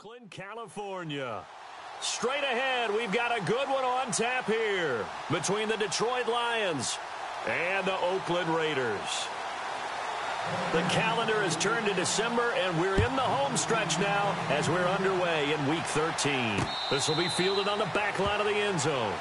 Oakland, California. Straight ahead, we've got a good one on tap here between the Detroit Lions and the Oakland Raiders. The calendar has turned to December, and we're in the home stretch now as we're underway in Week 13. This will be fielded on the back line of the end zone.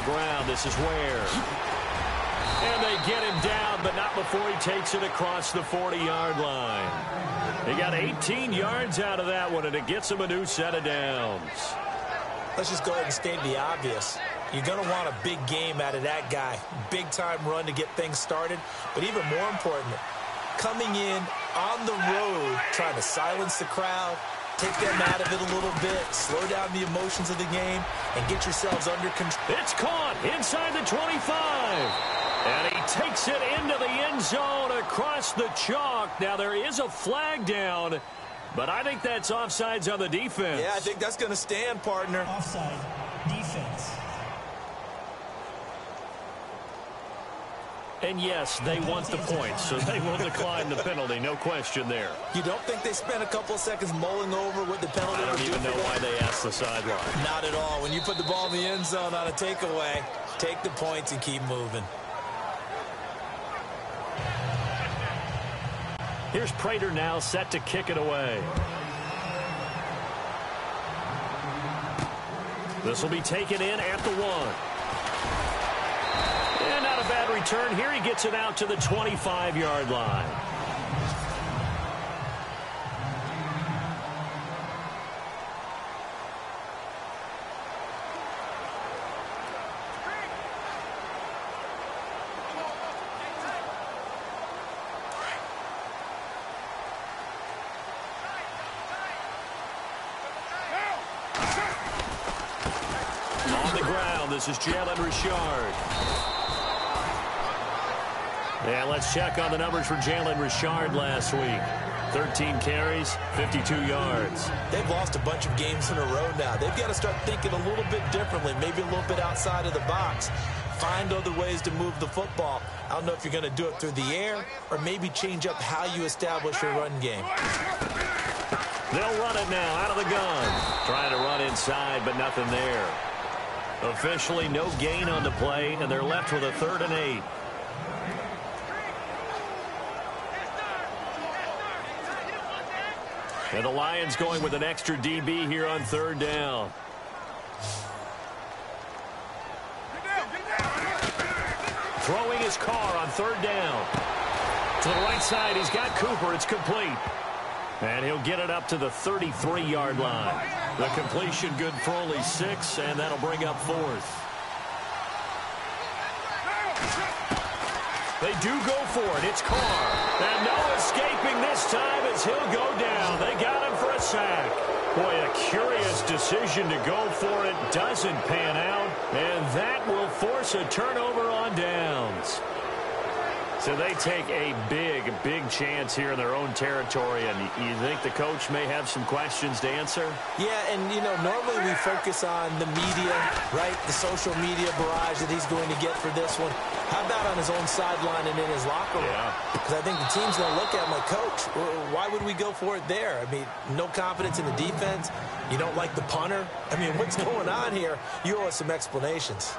Ground. This is Ware. And they get him down, but not before he takes it across the 40-yard line. He got 18 yards out of that one, and it gets him a new set of downs. Let's just go ahead and state the obvious. You're going to want a big game out of that guy. Big-time run to get things started. But even more important, coming in on the road, trying to silence the crowd, take them out of it a little bit, slow down the emotions of the game, and get yourselves under control. It's caught inside the 25. And he takes it into the end zone across the chalk. Now, there is a flag down, but I think that's offsides on the defense. Yeah, I think that's going to stand, partner. Offside, defense. And yes, they want the points, so they will decline the penalty. No question there. You don't think they spent a couple of seconds mulling over what the penalty would do? I don't even know why they asked the sideline. Not at all. When you put the ball in the end zone on a takeaway, take the points and keep moving. Here's Prater now set to kick it away. This will be taken in at the 1. And not a bad return here. He gets it out to the 25-yard line. On the ground, this is Jalen Richard. And let's check on the numbers for Jalen Richard last week. 13 carries, 52 yards. They've lost a bunch of games in a row now. They've got to start thinking a little bit differently, maybe a little bit outside of the box. Find other ways to move the football. I don't know if you're going to do it through the air or maybe change up how you establish your run game. They'll run it now out of the gun. Trying to run inside, but nothing there. Officially, no gain on the play, and they're left with a 3rd and 8. And the Lions going with an extra DB here on 3rd down. Throwing his car on 3rd down. To the right side, he's got Cooper. It's complete. And he'll get it up to the 33-yard line. The completion good for only 6, and that'll bring up 4th. They do go for it. It's Carr. And no escaping this time as he'll go down. They got him for a sack. Boy, a curious decision to go for it. Doesn't pan out. And that will force a turnover on downs. So they take a big, big chance here in their own territory. And you think the coach may have some questions to answer? Yeah, and, you know, normally we focus on the media, right? The social media barrage that he's going to get for this one. How about on his own sideline and in his locker room? Because I think the team's going to look at him like, Coach, why would we go for it there? I mean, no confidence in the defense. You don't like the punter. I mean, what's going on here? You owe us some explanations.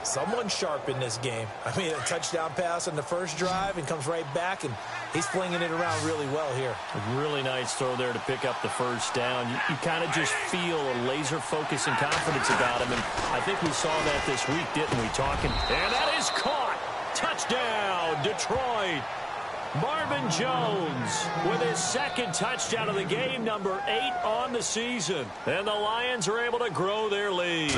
Someone's sharp in this game. I mean, a touchdown pass on the first drive and comes right back, and he's flinging it around really well here. A really nice throw there to pick up the first down. You kind of just feel a laser focus and confidence about him, and I think we saw that this week, didn't we, talking? And that is caught. Touchdown, Detroit. Marvin Jones with his 2nd touchdown of the game, number 8 on the season. And the Lions are able to grow their lead.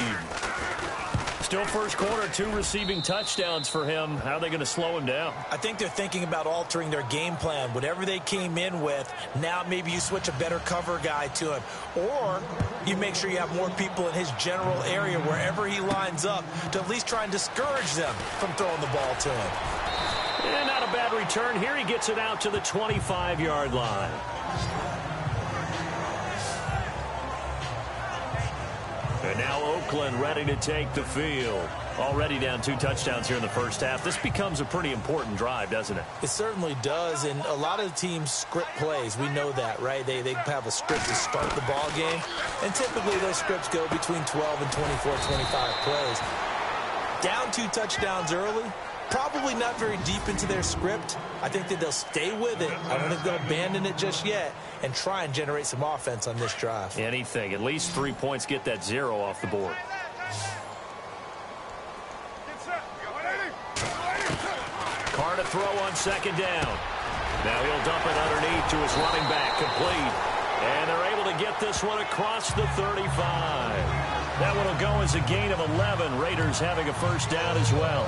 Still first quarter, 2 receiving touchdowns for him. How are they going to slow him down? I think they're thinking about altering their game plan. Whatever they came in with, now maybe you switch a better cover guy to him. Or you make sure you have more people in his general area wherever he lines up to at least try and discourage them from throwing the ball to him. And not a bad return. Here he gets it out to the 25-yard line. And now Oakland ready to take the field. Already down 2 touchdowns here in the first half. This becomes a pretty important drive, doesn't it? It certainly does, and a lot of teams script plays. We know that, right? They have a script to start the ball game, and typically those scripts go between 12 and 24, 25 plays. Down 2 touchdowns early, probably not very deep into their script. I think that they'll stay with it. I don't think they'll abandon it just yet and try and generate some offense on this drive. Anything. At least 3 points, get that 0 off the board. Carr to throw on second down. Now he'll dump it underneath to his running back, complete. And they're able to get this one across the 35. That one will go as a gain of 11. Raiders having a first down as well.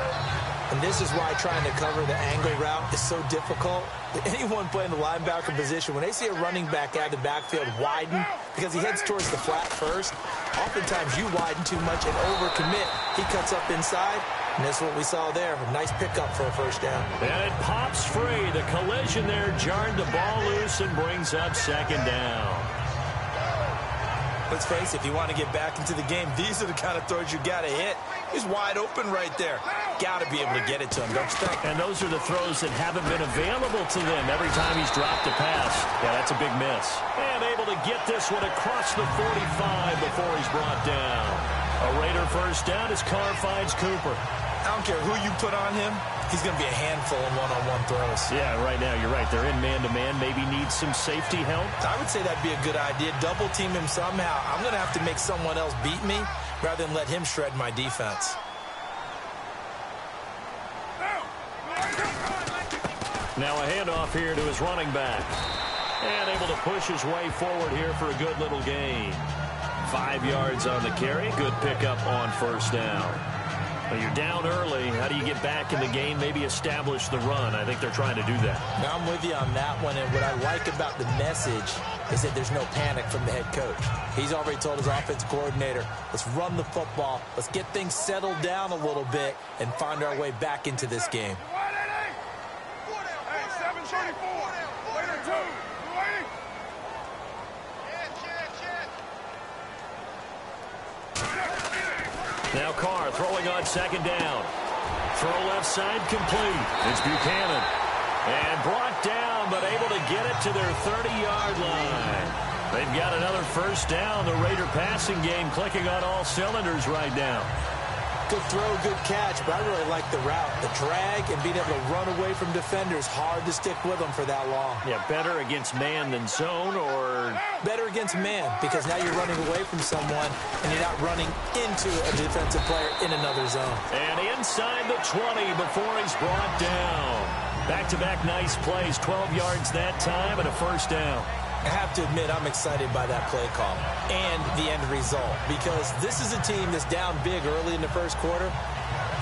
And this is why trying to cover the angle route is so difficult. Anyone playing the linebacker position, when they see a running back out of the backfield widen, because he heads towards the flat first, oftentimes you widen too much and overcommit. He cuts up inside, and that's what we saw there. A nice pickup for a first down. And it pops free. The collision there jarred the ball loose and brings up second down. Let's face it, if you want to get back into the game, these are the kind of throws you got to hit. He's wide open right there. Got to be able to get it to him, don't you think? And those are the throws that haven't been available to them every time he's dropped a pass. Yeah, that's a big miss. And able to get this one across the 45 before he's brought down. A Raider first down as Carr finds Cooper. I don't care who you put on him. He's going to be a handful in one-on-one throws. Yeah, right now, you're right. They're in man-to-man. Maybe needs some safety help. I would say that'd be a good idea. Double-team him somehow. I'm going to have to make someone else beat me rather than let him shred my defense. Now a handoff here to his running back. And able to push his way forward here for a good little gain. 5 yards on the carry. Good pickup on first down. Well, you're down early. How do you get back in the game? Maybe establish the run. I think they're trying to do that. Now I'm with you on that one, and what I like about the message is that there's no panic from the head coach. He's already told his offensive coordinator, let's run the football, let's get things settled down a little bit and find our way back into this game. Now Carr throwing on second down. Throw left side complete. It's Buchanan. And brought down, but able to get it to their 30-yard line. They've got another first down. The Raider passing game clicking on all cylinders right now. Good throw, good catch, but I really like the route. The drag and being able to run away from defenders. Hard to stick with them for that long. Yeah, better against man than zone, or better against man, because now you're running away from someone and you're not running into a defensive player in another zone. And inside the 20 before he's brought down. Back-to-back nice plays, 12 yards that time and a first down. I have to admit, I'm excited by that play call and the end result, because this is a team that's down big early in the first quarter,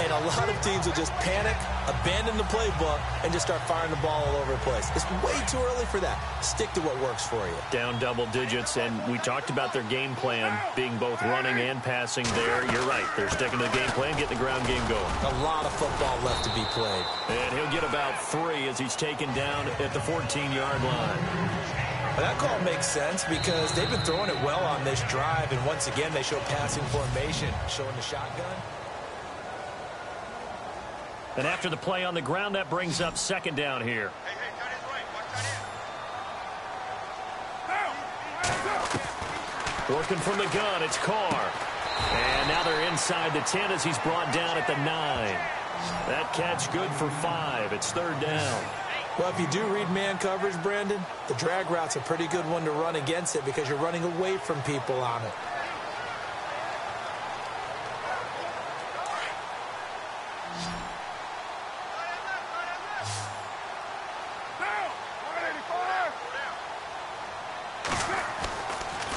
and a lot of teams will just panic, abandon the playbook, and just start firing the ball all over the place. It's way too early for that. Stick to what works for you. Down double digits, and we talked about their game plan being both running and passing there. You're right. They're sticking to the game plan, getting the ground game going. A lot of football left to be played. And he'll get about 3 as he's taken down at the 14-yard line. Well, that call makes sense because they've been throwing it well on this drive, and once again they show passing formation, showing the shotgun. And after the play on the ground, that brings up second down here. Working from the gun, it's Carr. And now they're inside the 10 as he's brought down at the 9. That catch good for 5. It's third down. Well, if you do read man coverage, Brandon, the drag route's a pretty good one to run against it because you're running away from people on it.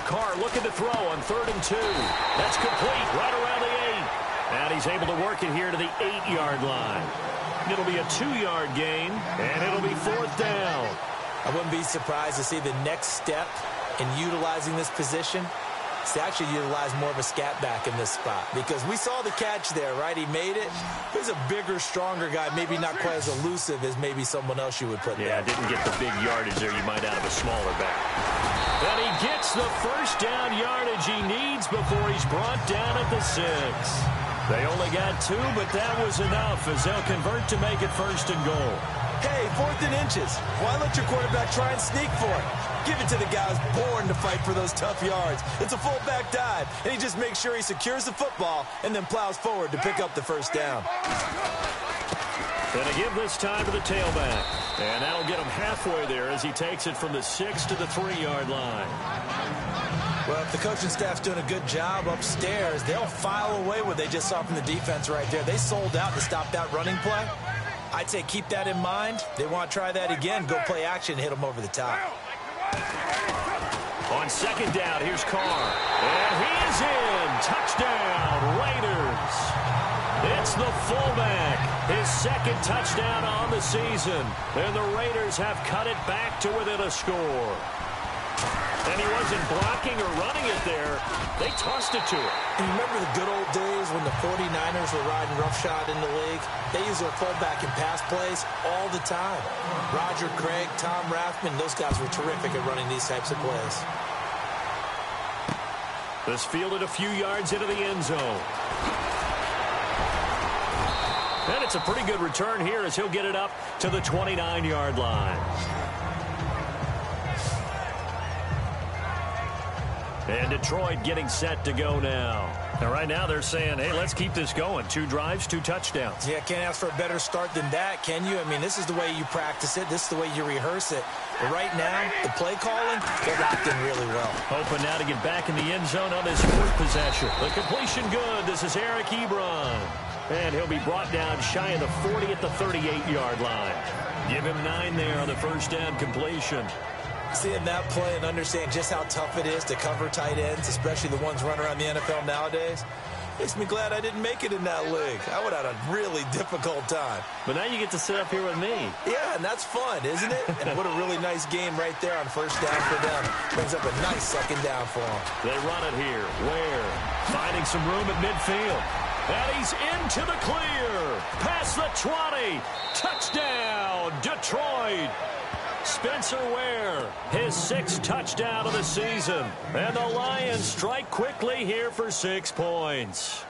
Carr looking to throw on 3rd and 2. That's complete right around the 8. And he's able to work it here to the 8-yard line. It'll be a 2-yard gain, and it'll be 4th down. I wouldn't be surprised to see the next step in utilizing this position is to actually utilize more of a scat back in this spot, because we saw the catch there, right? He made it. He's a bigger, stronger guy, maybe not quite as elusive as maybe someone else you would put there. Yeah, didn't get the big yardage there you might out of a smaller back. And he gets the first down yardage he needs before he's brought down at the 6. They only got 2, but that was enough as they'll convert to make it 1st and goal. Hey, 4th and inches. Why let your quarterback try and sneak for it? Give it to the guy who's born to fight for those tough yards. It's a fullback dive, and he just makes sure he secures the football and then plows forward to pick up the first down. Going to give this time to the tailback. And that'll get him halfway there as he takes it from the 6 to the 3-yard line. Well, if the coaching staff's doing a good job upstairs, they'll file away what they just saw from the defense right there. They sold out to stop that running play. I'd say keep that in mind. They want to try that again. Go play action, hit them over the top. On 2nd down, here's Carr. And he is in. Touchdown, Raiders. It's the fullback. His 2nd touchdown on the season. And the Raiders have cut it back to within a score. And he wasn't blocking or running it there. They tossed it to him. And you remember the good old days when the 49ers were riding roughshod in the league? They used their fullback in pass plays all the time. Roger Craig, Tom Rathman, those guys were terrific at running these types of plays. This fielded a few yards into the end zone. And it's a pretty good return here as he'll get it up to the 29-yard line. And Detroit getting set to go now. And right now they're saying, hey, let's keep this going. 2 drives, 2 touchdowns. Yeah, can't ask for a better start than that, can you? I mean, this is the way you practice it. This is the way you rehearse it. But right now, the play calling, they're locked in really well. Hoping now to get back in the end zone on this 4th possession. The completion good. This is Eric Ebron. And he'll be brought down shy of the 40 at the 38-yard line. Give him 9 there on the first down completion. Seeing that play and understand just how tough it is to cover tight ends, especially the ones running around the NFL nowadays, makes me glad I didn't make it in that league. I would have had a really difficult time. But now you get to sit up here with me. Yeah, and that's fun, isn't it? And what a really nice game right there on first down for them. Brings up a nice 2nd down for them. They run it here. Ware finding some room at midfield. And he's into the clear. Past the 20. Touchdown, Detroit. Spencer Ware, his 6th touchdown of the season. And the Lions strike quickly here for 6 points.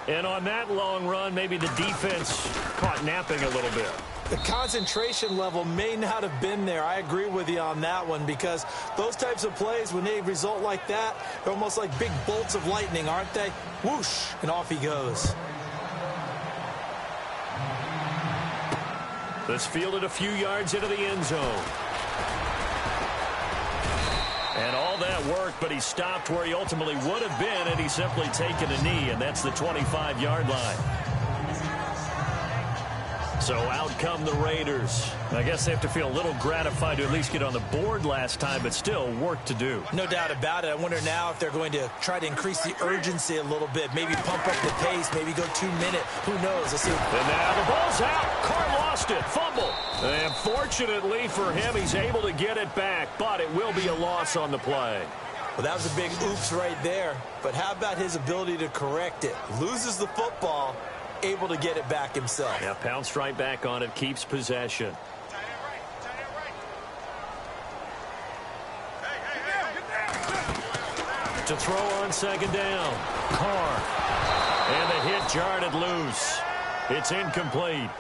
And on that long run, maybe the defense caught napping a little bit. The concentration level may not have been there. I agree with you on that one, because those types of plays, when they result like that, they're almost like big bolts of lightning, aren't they? Whoosh, and off he goes. This fielded a few yards into the end zone. And all that work, but he stopped where he ultimately would have been, and he's simply taken a knee, and that's the 25-yard line. So out come the Raiders. I guess they have to feel a little gratified to at least get on the board last time, but still work to do. No doubt about it. I wonder now if they're going to try to increase the urgency a little bit, maybe pump up the pace, maybe go 2-minute. Who knows? Let's see. And now the ball's out. Carr lost it. Fumble. And fortunately for him, he's able to get it back, but it will be a loss on the play. Well, that was a big oops right there. But how about his ability to correct it? Loses the football, able to get it back himself. Yeah, pounced right back on it, keeps possession. To throw on 2nd down. Carr. And the hit jarred it loose. It's incomplete.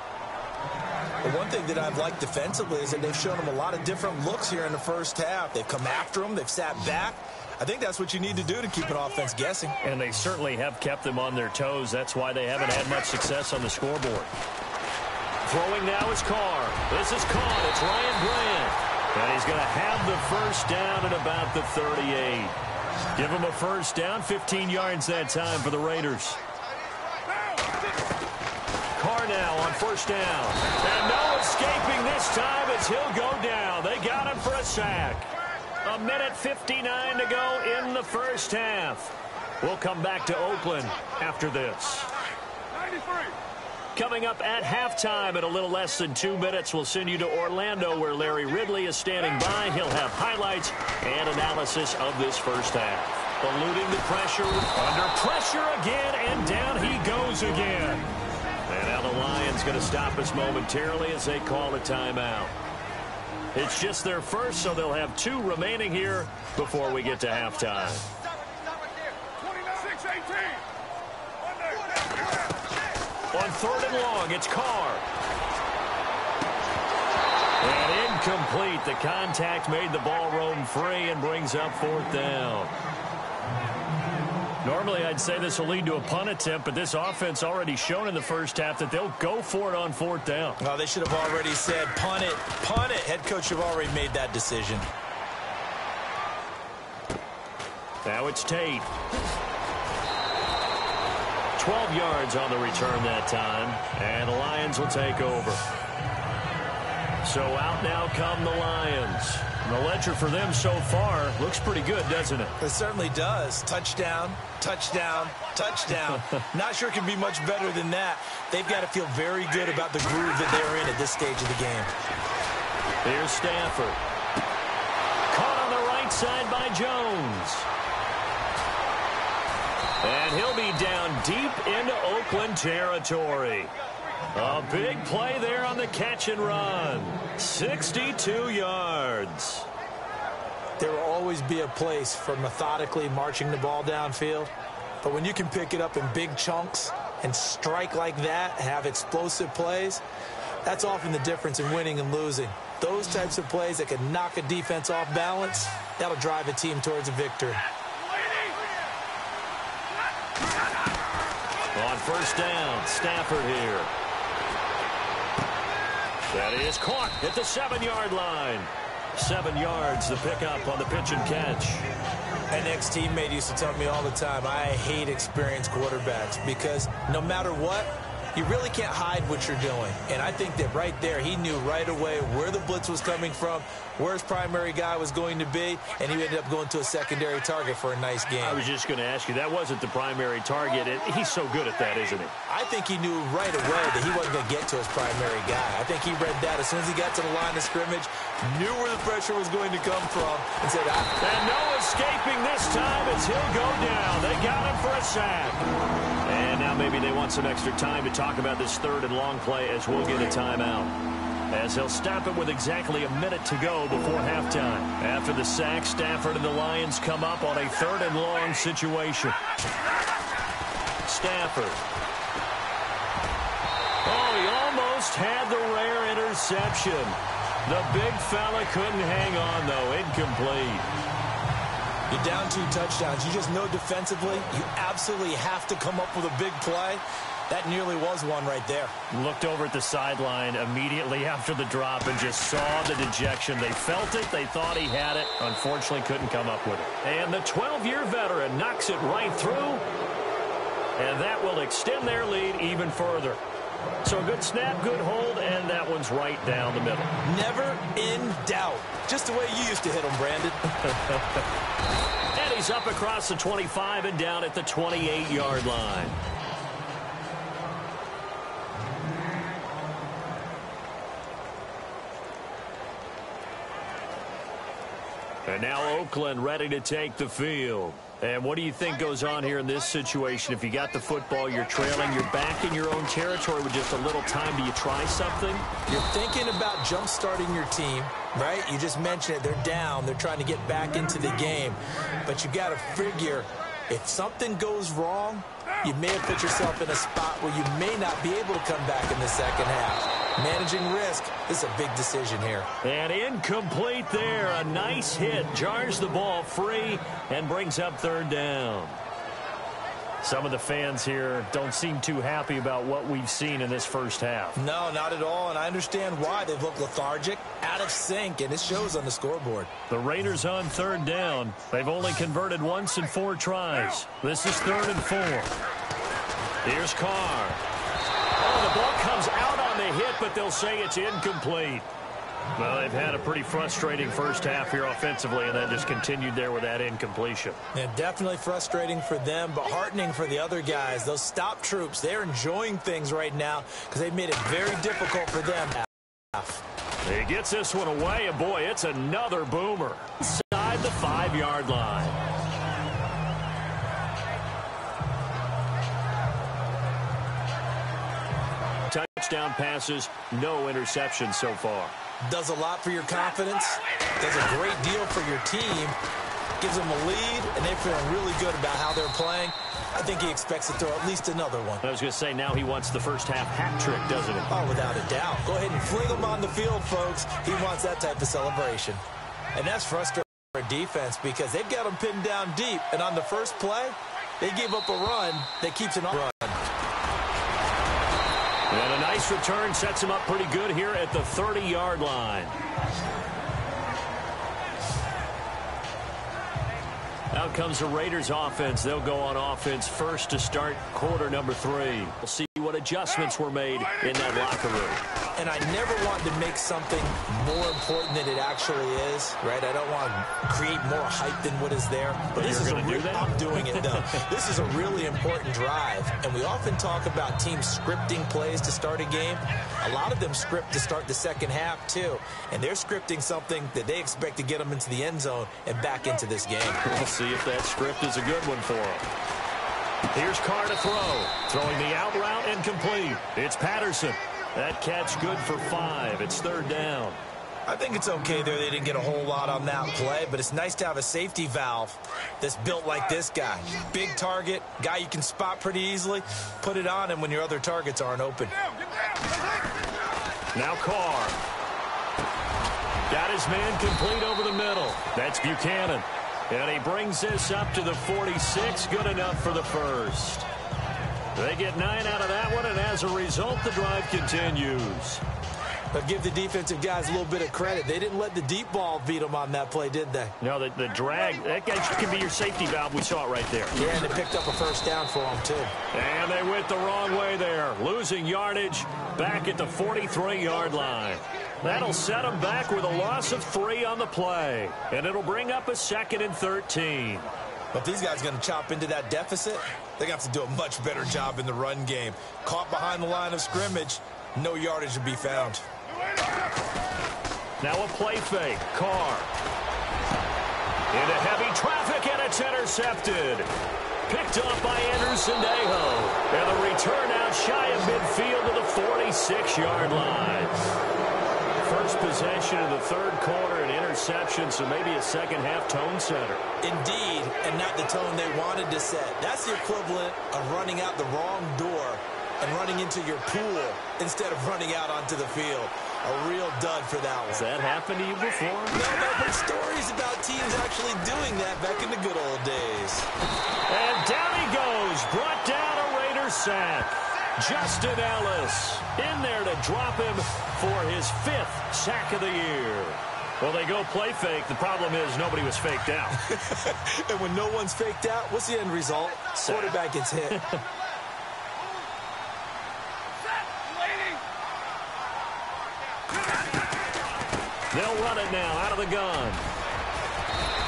Well, one thing that I've liked defensively is that they've shown him a lot of different looks here in the first half. They've come after him. They've sat back. I think that's what you need to do to keep an offense guessing. And they certainly have kept them on their toes. That's why they haven't had much success on the scoreboard. Throwing now is Carr. This is caught. It's Ryan Bland. And he's going to have the first down at about the 38. Give him a first down, 15 yards that time for the Raiders. Carr now on first down. And no escaping this time as he'll go down. They got him for a sack. A minute 59 to go in the first half. We'll come back to Oakland after this. 93. Coming up at halftime in a little less than 2 minutes, we'll send you to Orlando where Larry Ridley is standing by. He'll have highlights and analysis of this first half. Eluding the pressure, under pressure again, and down he goes again. And now the Lions going to stop us momentarily as they call a timeout. It's just their first, so they'll have 2 remaining here before we get to halftime. 26-18. On 3rd and long, it's Carr. And incomplete. The contact made the ball roam free and brings up 4th down. Normally, I'd say this will lead to a punt attempt, but this offense already shown in the first half that they'll go for it on 4th down. Well, they should have already said, punt it, punt it. Head coach have already made that decision. Now it's Tate. 12 yards on the return that time, and the Lions will take over. So out now come the Lions. The ledger for them so far looks pretty good, doesn't it? It certainly does. Touchdown, touchdown, touchdown. Not sure it can be much better than that. They've got to feel very good about the groove that they're in at this stage of the game. Here's Stafford. Caught on the right side by Jones. And he'll be down deep into Oakland territory. A big play there on the catch and run. 62 yards. There will always be a place for methodically marching the ball downfield. But when you can pick it up in big chunks and strike like that, have explosive plays, that's often the difference in winning and losing. Those types of plays that can knock a defense off balance, that'll drive a team towards a victory. On 1st down, Stafford here. That is caught at the 7-yard line. 7 yards, the pickup on the pitch and catch. An ex-teammate used to tell me all the time, I hate experienced quarterbacks because no matter what, you really can't hide what you're doing. And I think that right there, he knew right away where the blitz was coming from, where his primary guy was going to be, and he ended up going to a secondary target for a nice game. I was just going to ask you, that wasn't the primary target. He's so good at that, isn't he? I think he knew right away that he wasn't going to get to his primary guy. I think he read that as soon as he got to the line of scrimmage, knew where the pressure was going to come from, and said, And no escaping this time as he'll go down. They got him for a sack. And now maybe they want some extra time to talk about this 3rd and long play as we'll get a timeout. As he'll stop it with exactly a minute to go before halftime. After the sack, Stafford and the Lions come up on a 3rd and long situation. Stafford. Oh, he almost had the rare interception. The big fella couldn't hang on, though. Incomplete. You're down 2 touchdowns. You just know defensively you absolutely have to come up with a big play. That nearly was one right there. Looked over at the sideline immediately after the drop and just saw the dejection. They felt it. They thought he had it. Unfortunately, couldn't come up with it. And the 12-year veteran knocks it right through. And that will extend their lead even further. So a good snap, good hold, and that one's right down the middle. Never in doubt. Just the way you used to hit them, Brandon. And he's up across the 25 and down at the 28-yard line. And now Oakland ready to take the field. And what do you think goes on here in this situation? If you got the football, you're trailing, you're back in your own territory with just a little time. Do you try something? You're thinking about jump-starting your team, right? You just mentioned it. They're down. They're trying to get back into the game. But you got to figure if something goes wrong, you may have put yourself in a spot where you may not be able to come back in the second half. Managing risk, this is a big decision here. And incomplete there. A nice hit. Jars the ball free and brings up 3rd down. Some of the fans here don't seem too happy about what we've seen in this first half. No, not at all, and I understand why. They've looked lethargic, out of sync, and it shows on the scoreboard. The Raiders on 3rd down. They've only converted once in 4 tries. This is 3rd and 4. Here's Carr. Oh, the ball comes out on the hit, but they'll say it's incomplete. Well, they've had a pretty frustrating first half here offensively, and then just continued there with that incompletion. And definitely frustrating for them, but heartening for the other guys. Those stop troops, they're enjoying things right now because they've made it very difficult for them. He gets this one away, and boy, it's another boomer. Inside the 5-yard line. Touchdown passes, no interceptions so far. Does a lot for your confidence, does a great deal for your team, gives them a lead, and they're feeling really good about how they're playing. I think he expects to throw at least another one. I was going to say, now he wants the first half hat trick, doesn't he? Oh, without a doubt. Go ahead and fling him on the field, folks. He wants that type of celebration. And that's frustrating for defense because they've got him pinned down deep, and on the first play, they gave up a run that keeps an run. And a nice return sets him up pretty good here at the 30-yard line. Out comes the Raiders offense. They'll go on offense first to start quarter number 3. We'll see what adjustments were made in that locker room. And I never want to make something more important than it actually is, right? I don't want to create more hype than what is there. But this is a do that? I'm doing it, though. This is a really important drive. And we often talk about teams scripting plays to start a game. A lot of them script to start the second half, too. And they're scripting something that they expect to get them into the end zone and back into this game. We'll see if that script is a good one for them. Here's Carr to throw. Throwing the out route and complete. It's Patterson. That catch good for 5. It's third down. I think it's okay there. They didn't get a whole lot on that play, but it's nice to have a safety valve that's built like this guy. Big target, guy you can spot pretty easily. Put it on him when your other targets aren't open. Now Carr. Got his man complete over the middle. That's Buchanan. And he brings this up to the 46. Good enough for the first. They get 9 out of that one, and as a result, the drive continues. But give the defensive guys a little bit of credit. They didn't let the deep ball beat them on that play, did they? No, the drag, that guy can be your safety valve. We saw it right there. Yeah, and they picked up a first down for them, too. And they went the wrong way there. Losing yardage back at the 43-yard line. That'll set them back with a loss of 3 on the play. And it'll bring up a 2nd and 13. But these guys are going to chop into that deficit. They're going to have to do a much better job in the run game. Caught behind the line of scrimmage, no yardage to be found. Now a play fake. Carr. Into heavy traffic, and it's intercepted. Picked off by Anderson-Dejo. And the return out shy of midfield to the 46-yard line. First possession of the third quarter, an interception, so maybe a second-half tone setter. Indeed, and not the tone they wanted to set. That's the equivalent of running out the wrong door and running into your pool instead of running out onto the field. A real dud for that one. Has that happened to you before? No, I've heard stories about teams actually doing that back in the good old days. And down he goes, brought down a Raiders sack. Justin Ellis in there to drop him for his 5th sack of the year. Well, they go play fake. The problem is nobody was faked out. And when no one's faked out, what's the end result? Quarterback gets hit. They'll run it now out of the gun.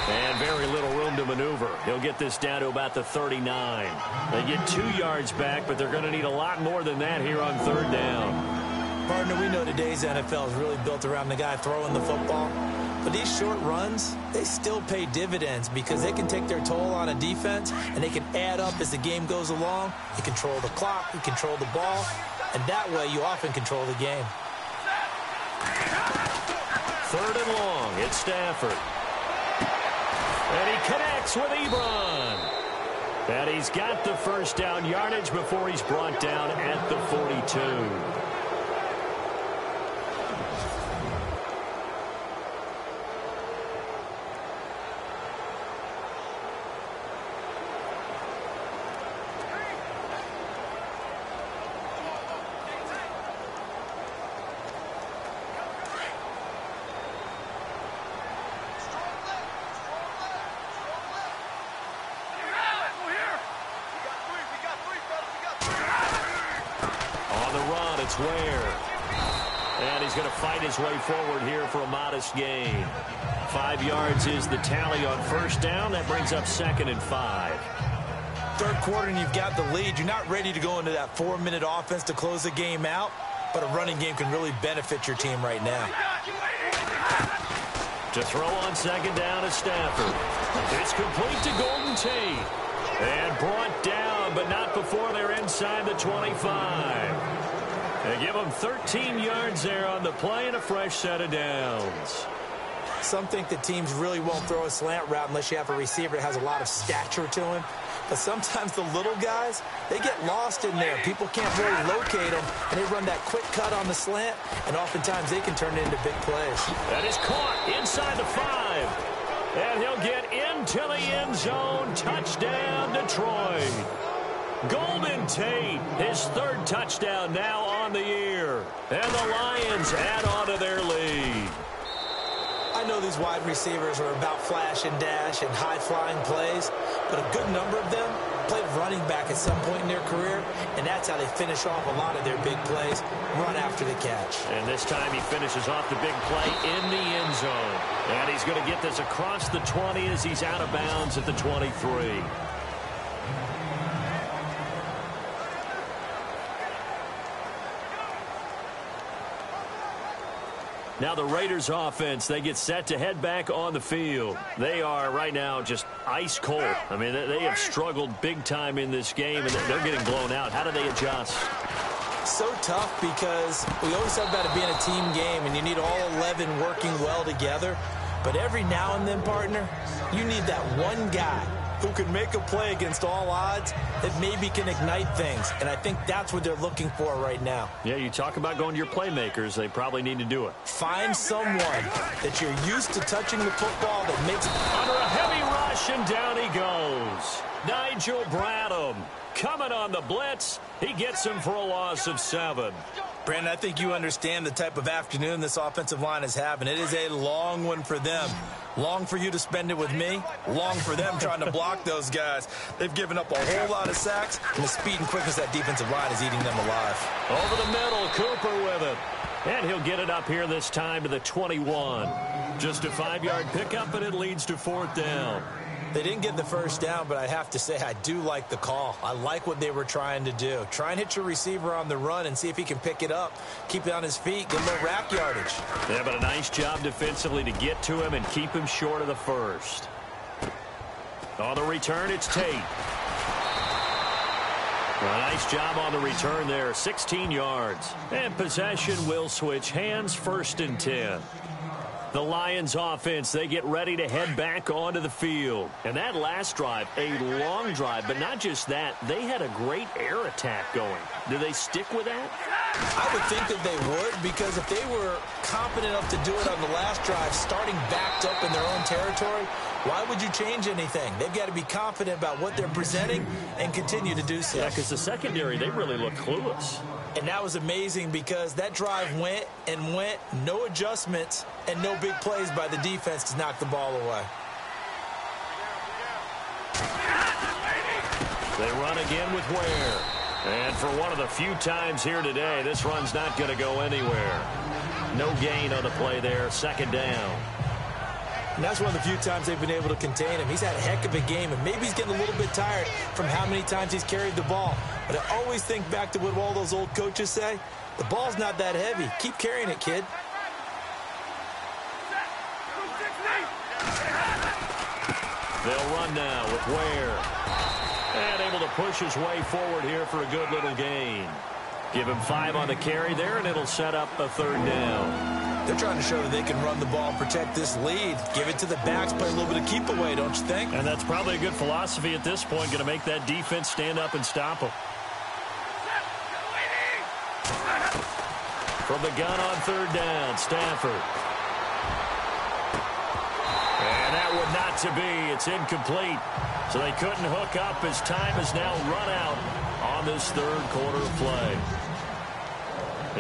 And very little room to maneuver. He'll get this down to about the 39. They get 2 yards back, but they're going to need a lot more than that here on third down. Partner, we know today's NFL is really built around the guy throwing the football. But these short runs, they still pay dividends because they can take their toll on a defense, and they can add up as the game goes along. You control the clock, you control the ball, and that way you often control the game. Third and long, it's Stafford. And he connects with Ebron. And he's got the first down yardage before he's brought down at the 42. It's Ware. And he's going to fight his way forward here for a modest gain. 5 yards is the tally on first down. That brings up 2nd and 5. Third quarter and you've got the lead. You're not ready to go into that 4-minute offense to close the game out, but a running game can really benefit your team right now. To throw on 2nd down is Stafford. It's complete to Golden Tate. And brought down, but not before they're inside the 25. They give them 13 yards there on the play and a fresh set of downs. Some think that teams really won't throw a slant route unless you have a receiver that has a lot of stature to him. But sometimes the little guys, they get lost in there. People can't really locate them, and they run that quick cut on the slant, and oftentimes they can turn it into big plays. That is caught inside the 5. And he'll get into the end zone. Touchdown, Detroit. Golden Tate, his 3rd touchdown now on the year. And the Lions add on to their lead. I know these wide receivers are about flash and dash and high-flying plays, but a good number of them played running back at some point in their career, and that's how they finish off a lot of their big plays, run after the catch. And this time he finishes off the big play in the end zone. And he's going to get this across the 20 as he's out of bounds at the 23. Now the Raiders offense, they get set to head back on the field. They are right now just ice cold. I mean, they have struggled big time in this game, and they're getting blown out. How do they adjust? So tough because we always talk about it being a team game, and you need all 11 working well together. But every now and then, partner, you need that one guy who can make a play against all odds that maybe can ignite things. And I think that's what they're looking for right now. Yeah, you talk about going to your playmakers. They probably need to do it. Find someone that you're used to touching the football that makes... Under a heavy rush, and down he goes. Nigel Bradham coming on the blitz. He gets him for a loss of 7. Brandon, I think you understand the type of afternoon this offensive line is having. It is a long one for them. Long for you to spend it with me. Long for them trying to block those guys. They've given up a whole lot of sacks, and the speed and quickness of that defensive line is eating them alive. Over the middle, Cooper with it. And he'll get it up here this time to the 21. Just a 5-yard pickup, and it leads to 4th down. They didn't get the first down, but I have to say I do like the call. I like what they were trying to do. Try and hit your receiver on the run and see if he can pick it up. Keep it on his feet. Get a little rack yardage. Yeah, but a nice job defensively to get to him and keep him short of the first. On the return, it's Tate. A nice job on the return there. 16 yards. And possession will switch hands. 1st and 10. The Lions offense, they get ready to head back onto the field. And that last drive, a long drive, but not just that, they had a great air attack going. Do they stick with that? I would think that they would, because if they were competent enough to do it on the last drive, starting backed up in their own territory, why would you change anything? They've got to be confident about what they're presenting and continue to do so. Yeah, because the secondary, they really look clueless. And that was amazing because that drive went and went, no adjustments, and no big plays by the defense to knock the ball away. They run again with Ware. And for one of the few times here today, this run's not going to go anywhere. No gain on the play there, 2nd down. And that's one of the few times they've been able to contain him. He's had a heck of a game, and maybe he's getting a little bit tired from how many times he's carried the ball. But I always think back to what all those old coaches say. The ball's not that heavy. Keep carrying it, kid. They'll run now with Ware. And able to push his way forward here for a good little gain. Give him 5 on the carry there, and it'll set up a 3rd down. They're trying to show that they can run the ball and protect this lead. Give it to the backs, play a little bit of keep away, don't you think? And that's probably a good philosophy at this point, going to make that defense stand up and stop them. From the gun on 3rd down, Stafford. And that would not to be. It's incomplete. So they couldn't hook up as time has now run out on this 3rd quarter of play.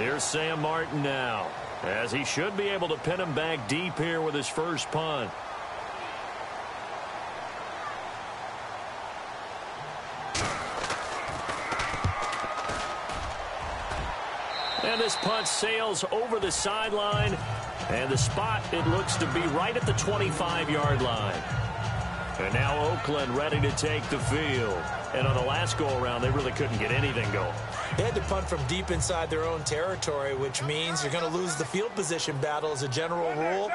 Here's Sam Martin now, as he should be able to pin him back deep here with his first punt. And this punt sails over the sideline. And the spot, it looks to be right at the 25-yard line. And now Oakland ready to take the field. And on the last go-around, they really couldn't get anything going. They had to punt from deep inside their own territory, which means you're going to lose the field position battle as a general rule.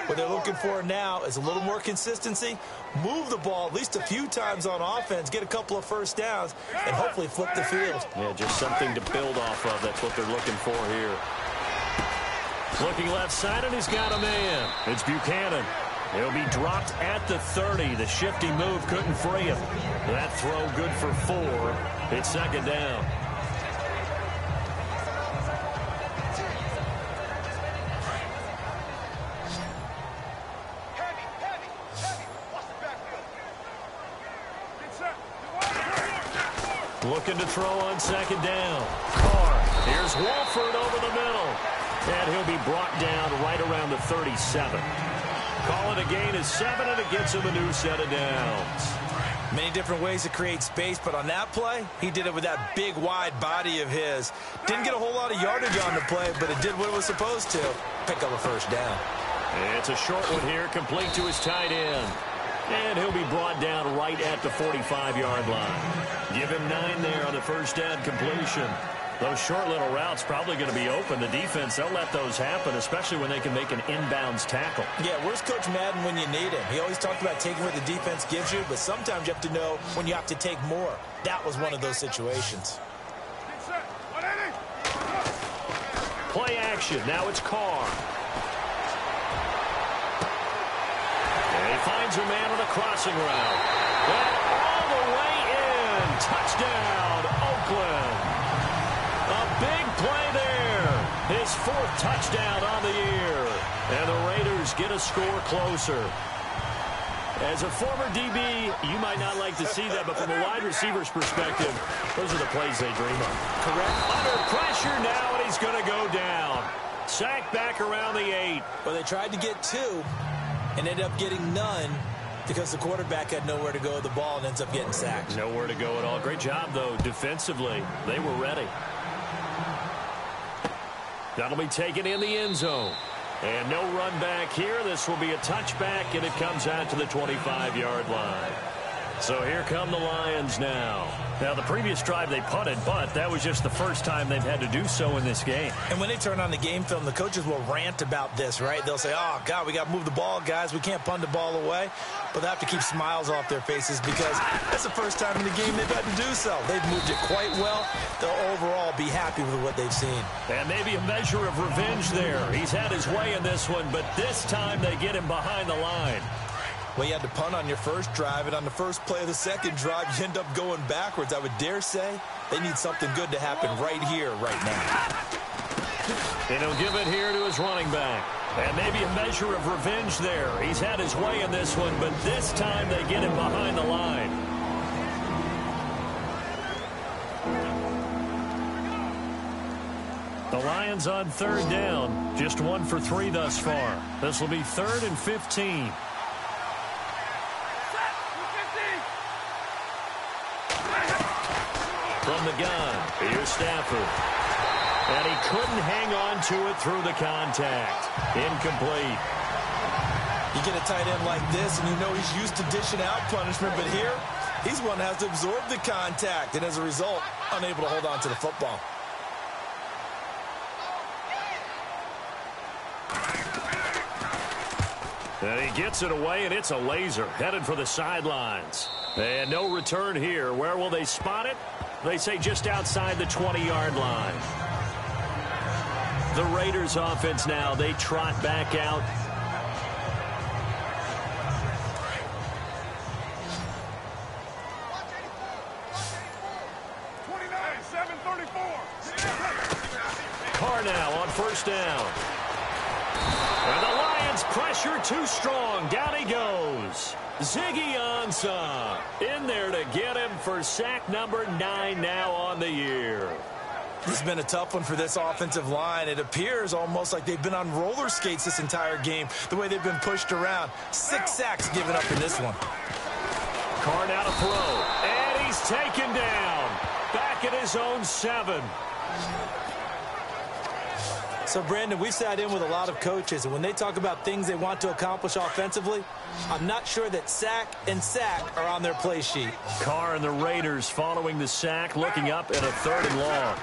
What they're looking for now is a little more consistency, move the ball at least a few times on offense, get a couple of first downs, and hopefully flip the field. Yeah, just something to build off of. That's what they're looking for here. Looking left side, and he's got a man. It's Buchanan. He'll be dropped at the 30. The shifty move couldn't free him. That throw good for 4. It's second down. Looking to throw on second down. Carr. Here's Wolford over the middle. And he'll be brought down right around the 37. Call it a gain of 7, and it gets him a new set of downs. Many different ways to create space, but on that play, he did it with that big, wide body of his. Didn't get a whole lot of yardage on the play, but it did what it was supposed to. Pick up a first down. It's a short one here, complete to his tight end. And he'll be brought down right at the 45-yard line. Give him 9 there on the first down completion. Those short little routes probably going to be open. The defense, they'll let those happen, especially when they can make an inbounds tackle. Yeah, where's Coach Madden when you need him? He always talked about taking what the defense gives you, but sometimes you have to know when you have to take more. That was one of those situations. Play action. Now it's Carr. And he finds a man on a crossing route. And all the way in. Touchdown, Oakland. A big play there. His 4th touchdown on the year. And the Raiders get a score closer. As a former DB, you might not like to see that, but from a wide receiver's perspective, those are the plays they dream of. Correct. Under pressure now, and he's going to go down. Sacked back around the 8. Well, they tried to get 2 and ended up getting none because the quarterback had nowhere to go with the ball and ends up getting sacked. Nowhere to go at all. Great job, though, defensively. They were ready. That'll be taken in the end zone. And no run back here. This will be a touchback, and it comes out to the 25-yard line. So here come the Lions now. Now, the previous drive they punted, but that was just the first time they've had to do so in this game. And when they turn on the game film, the coaches will rant about this, right? They'll say, oh, God, we got to move the ball, guys. We can't punt the ball away. But they have to keep smiles off their faces because that's the first time in the game they've had to do so. They've moved it quite well. They'll overall be happy with what they've seen. And maybe a measure of revenge there. He's had his way in this one, but this time they get him behind the line. Well, you had to punt on your first drive, and on the first play of the second drive, you end up going backwards. I would dare say they need something good to happen right here, right now. And he'll give it here to his running back. And maybe a measure of revenge there. He's had his way in this one, but this time they get him behind the line. The Lions on 3rd down. Just 1 for 3 thus far. This will be 3rd and 15. From the gun, here's Stafford. And he couldn't hang on to it through the contact. Incomplete. You get a tight end like this, and you know he's used to dishing out punishment, but here, he's one that has to absorb the contact, and as a result, unable to hold on to the football. And he gets it away, and it's a laser headed for the sidelines. And no return here. Where will they spot it? They say just outside the 20-yard line. The Raiders offense now, they trot back out. Carr now on first down. And the Lions pressure too strong. Down he goes. Ziggy Ansah in there to get him for sack number 9 now on the year. This has been a tough one for this offensive line. It appears almost like they've been on roller skates this entire game, the way they've been pushed around. 6 sacks given up in this one. Carr now to throw. And he's taken down. Back at his own 7. So, Brandon, we've sat in with a lot of coaches, and when they talk about things they want to accomplish offensively, I'm not sure that sack and sack are on their play sheet. Carr and the Raiders following the sack, looking up at a 3rd and long.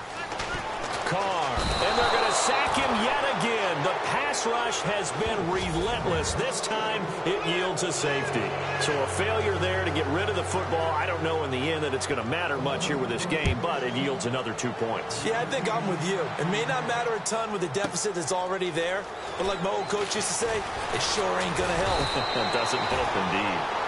Carr, and they're going to sack him yet again. The pass rush has been relentless. This time, it yields a safety. So a failure there to get rid of the football. I don't know in the end that it's going to matter much here with this game, but it yields another 2 points. Yeah, I think I'm with you. It may not matter a ton with the deficit that's already there, but like my old coach used to say, it sure ain't going to help. It doesn't help indeed.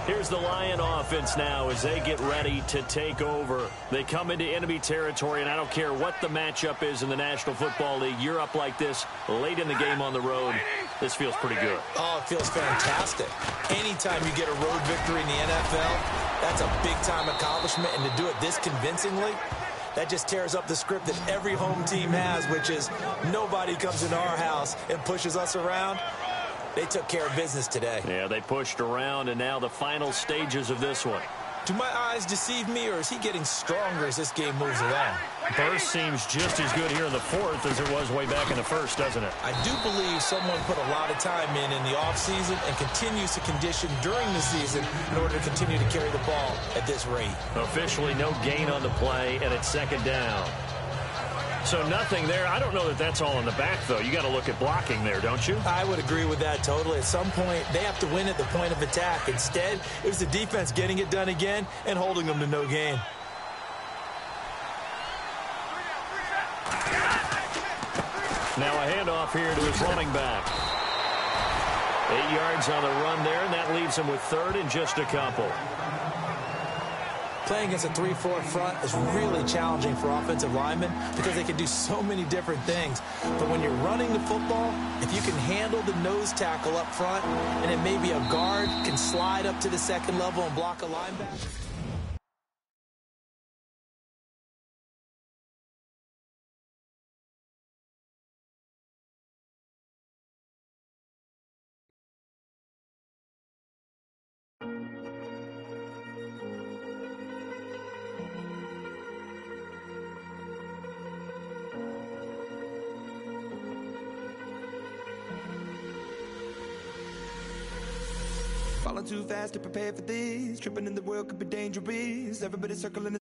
Here's the Lion offense now as they get ready to take over. They come into enemy territory, and I don't care what the matchup is in the National Football League. You're up like this late in the game on the road. This feels pretty good. Oh, it feels fantastic. Anytime you get a road victory in the NFL, that's a big-time accomplishment, and to do it this convincingly, that just tears up the script that every home team has, which is nobody comes into our house and pushes us around. They took care of business today. Yeah, they pushed around, and now the final stages of this one. Do my eyes deceive me, or is he getting stronger as this game moves along? Burst seems just as good here in the 4th as it was way back in the 1st, doesn't it? I do believe someone put a lot of time in the offseason and continues to condition during the season in order to continue to carry the ball at this rate. Officially no gain on the play, and it's 2nd down. So nothing there. I don't know that that's all in the back, though. You got to look at blocking there, don't you? I would agree with that totally. At some point, they have to win at the point of attack. Instead, it was the defense getting it done again and holding them to no gain. Now a handoff here to his running back. 8 yards on the run there, and that leaves him with 3rd and just a couple. Playing against a 3-4 front is really challenging for offensive linemen because they can do so many different things. But when you're running the football, if you can handle the nose tackle up front, and then maybe a guard can slide up to the 2nd level and block a linebacker. Falling too fast to prepare for this. Tripping in the world could be dangerous. Everybody circling